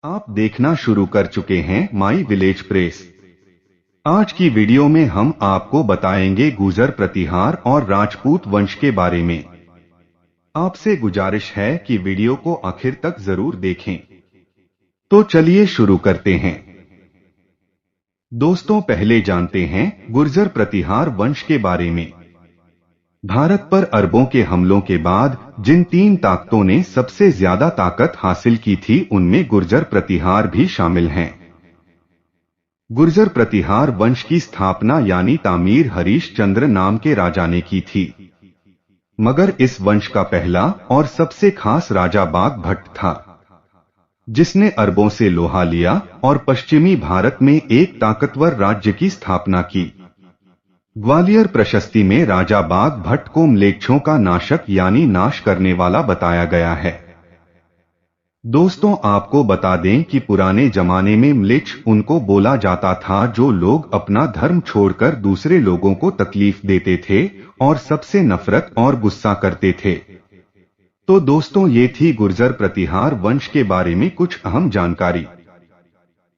आप देखना शुरू कर चुके हैं माई विलेज प्रेस। आज की वीडियो में हम आपको बताएंगे गुर्जर प्रतिहार और राजपूत वंश के बारे में। आपसे गुजारिश है कि वीडियो को आखिर तक जरूर देखें। तो चलिए शुरू करते हैं। दोस्तों, पहले जानते हैं गुर्जर प्रतिहार वंश के बारे में। भारत पर अरबों के हमलों के बाद जिन तीन ताकतों ने सबसे ज्यादा ताकत हासिल की थी, उनमें गुर्जर प्रतिहार भी शामिल हैं। गुर्जर प्रतिहार वंश की स्थापना यानी तामीर हरीश चंद्र नाम के राजा ने की थी। मगर इस वंश का पहला और सबसे खास राजा बाघ भट्ट था, जिसने अरबों से लोहा लिया और पश्चिमी भारत में एक ताकतवर राज्य की स्थापना की। ग्वालियर प्रशस्ति में राजा बाघ भट्ट को म्लेच्छों का नाशक यानी नाश करने वाला बताया गया है। दोस्तों, आपको बता दें कि पुराने जमाने में म्लेच्छ उनको बोला जाता था जो लोग अपना धर्म छोड़कर दूसरे लोगों को तकलीफ देते थे और सबसे नफरत और गुस्सा करते थे। तो दोस्तों, ये थी गुर्जर प्रतिहार वंश के बारे में कुछ अहम जानकारी।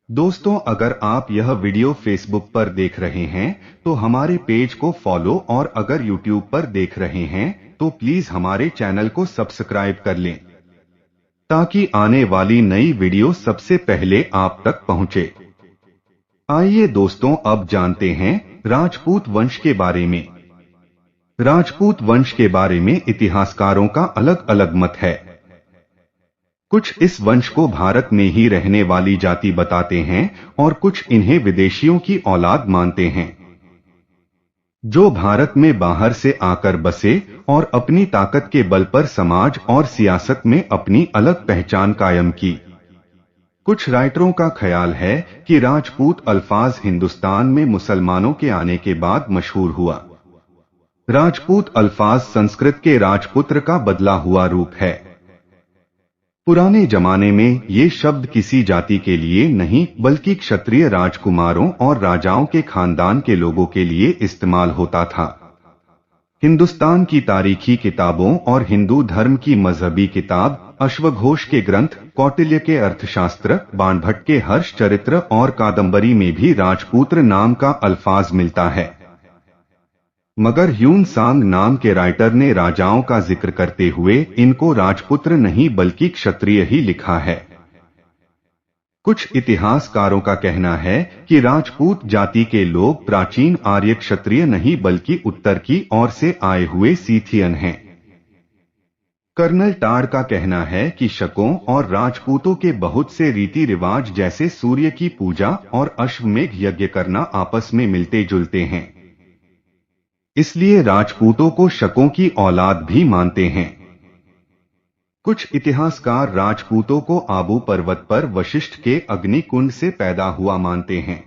दोस्तों, अगर आप यह वीडियो फेसबुक पर देख रहे हैं तो हमारे पेज को फॉलो, और अगर यूट्यूब पर देख रहे हैं तो प्लीज हमारे चैनल को सब्सक्राइब कर लें, ताकि आने वाली नई वीडियो सबसे पहले आप तक पहुंचे। आइए दोस्तों, अब जानते हैं राजपूत वंश के बारे में। राजपूत वंश के बारे में इतिहासकारों का अलग अलग मत है। कुछ इस वंश को भारत में ही रहने वाली जाति बताते हैं और कुछ इन्हें विदेशियों की औलाद मानते हैं, जो भारत में बाहर से आकर बसे और अपनी ताकत के बल पर समाज और सियासत में अपनी अलग पहचान कायम की। कुछ राइटरों का ख्याल है कि राजपूत अल्फाज हिंदुस्तान में मुसलमानों के आने के बाद मशहूर हुआ। राजपूत अल्फाज संस्कृत के राजपुत्र का बदला हुआ रूप है। पुराने जमाने में ये शब्द किसी जाति के लिए नहीं बल्कि क्षत्रिय राजकुमारों और राजाओं के खानदान के लोगों के लिए इस्तेमाल होता था। हिंदुस्तान की तारीखी किताबों और हिंदू धर्म की मजहबी किताब अश्वघोष के ग्रंथ, कौटिल्य के अर्थशास्त्र, बाणभट्ट के हर्ष चरित्र और कादंबरी में भी राजपुत्र नाम का अल्फाज मिलता है। मगर ह्यून सांग नाम के राइटर ने राजाओं का जिक्र करते हुए इनको राजपुत्र नहीं बल्कि क्षत्रिय ही लिखा है। कुछ इतिहासकारों का कहना है कि राजपूत जाति के लोग प्राचीन आर्य क्षत्रिय नहीं बल्कि उत्तर की ओर से आए हुए सीथियन हैं। कर्नल टाड़ का कहना है कि शकों और राजपूतों के बहुत से रीति रिवाज जैसे सूर्य की पूजा और अश्वमेघ यज्ञ करना आपस में मिलते जुलते हैं, इसलिए राजपूतों को शकों की औलाद भी मानते हैं। कुछ इतिहासकार राजपूतों को आबू पर्वत पर वशिष्ठ के अग्निकुंड से पैदा हुआ मानते हैं।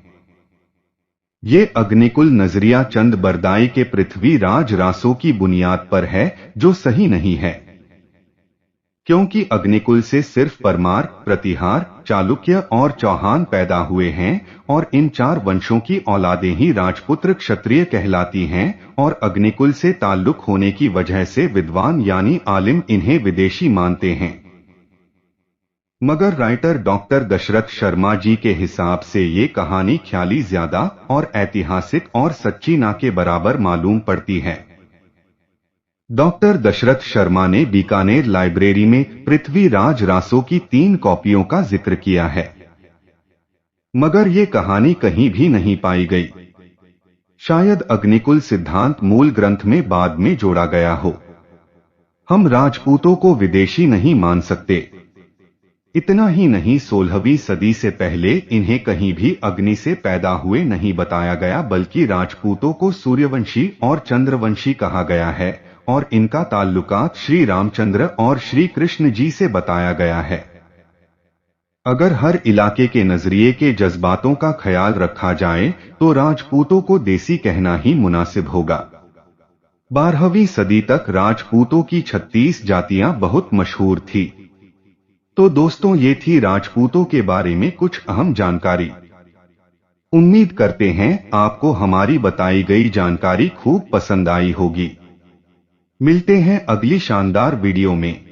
ये अग्निकुल नजरिया चंद बरदाई के पृथ्वी राज रासों की बुनियाद पर है, जो सही नहीं है, क्योंकि अग्निकुल से सिर्फ परमार, प्रतिहार, चालुक्य और चौहान पैदा हुए हैं और इन चार वंशों की औलादें ही राजपुत्र क्षत्रिय कहलाती हैं, और अग्निकुल से ताल्लुक होने की वजह से विद्वान यानी आलिम इन्हें विदेशी मानते हैं। मगर राइटर डॉक्टर दशरथ शर्मा जी के हिसाब से ये कहानी ख्याली ज्यादा और ऐतिहासिक और सच्ची ना के बराबर मालूम पड़ती है। डॉक्टर दशरथ शर्मा ने बीकानेर लाइब्रेरी में पृथ्वीराज रासों की 3 कॉपियों का जिक्र किया है, मगर ये कहानी कहीं भी नहीं पाई गई। शायद अग्निकुल सिद्धांत मूल ग्रंथ में बाद में जोड़ा गया हो। हम राजपूतों को विदेशी नहीं मान सकते। इतना ही नहीं, 16वीं सदी से पहले इन्हें कहीं भी अग्नि से पैदा हुए नहीं बताया गया, बल्कि राजपूतों को सूर्यवंशी और चंद्रवंशी कहा गया है और इनका ताल्लुकात श्री रामचंद्र और श्री कृष्ण जी से बताया गया है। अगर हर इलाके के नजरिए के जज्बातों का ख्याल रखा जाए तो राजपूतों को देसी कहना ही मुनासिब होगा। 12वीं सदी तक राजपूतों की 36 जातियां बहुत मशहूर थी। तो दोस्तों, ये थी राजपूतों के बारे में कुछ अहम जानकारी। उम्मीद करते हैं आपको हमारी बताई गई जानकारी खूब पसंद आई होगी। मिलते हैं अगली शानदार वीडियो में।